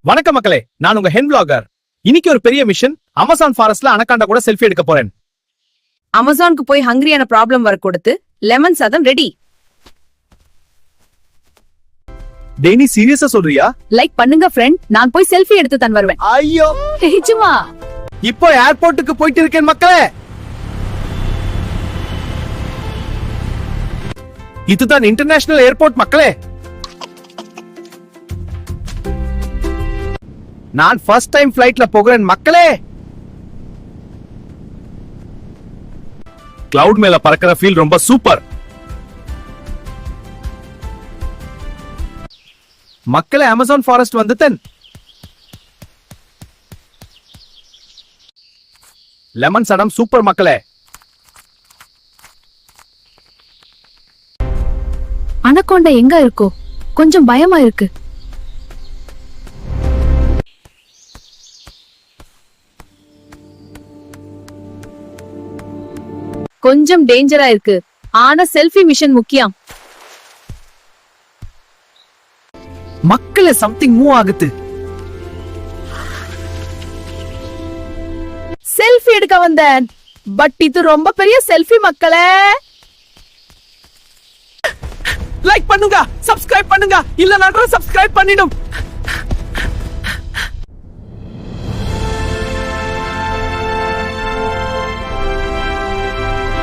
வணக்கம் மக்களே, நான் உங்க ஹென் vlogger. இன்னைக்கு ஒரு பெரிய மிஷன். அமேசான் ஃபாரஸ்ட்ல அனகாண்டா கூட செல்ஃபி எடுக்க போறேன். அமேசானுக்கு போய் ஹங்கிரியான ப்ராப்ளம் வர கொடுத்து லெமன் சாதம் ரெடி. டேனி சீரியஸா சொல்றியா? லைக் பண்ணுங்க ஃப்ரெண்ட், நான் போய் செல்ஃபி எடுத்து தான் வருவேன். ஐயோ, நிஜமா? இப்போ ஏர்போர்ட்டுக்கு போயிட்டு இருக்கேன் மக்களே. இதுதான் இன்டர்நேஷனல் ஏர்போர்ட் மக்களே. நான் ஃபர்ஸ்ட் டைம் ஃளைட்ல போகிறேன் மக்களே. கிளவுட் மேல பறக்கிற ஃபீல் ரொம்ப சூப்பர். மக்களே, அமேசான் ஃபாரஸ்ட் வந்துட்டேன். லெமன் சடம் சூப்பர் மக்களே. அனகோண்டா எங்க இருக்கோ? கொஞ்சம் பயமா இருக்கு. கொஞ்சம் டேஞ்சரா இருக்கு. ஆனா செல்ஃபி மிஷன் முக்கியம். மக்களே, சம்திங் மூவ் ஆகுது. செல்ஃபி எடுக்க வந்தேன். பட் இது ரொம்ப பெரிய செல்ஃபி மக்களே. லைக் பண்ணுங்க, சப்ஸ்கிரைப் பண்ணுங்க, இல்ல நான் சப்ஸ்கிரைப் பண்ணிடும்.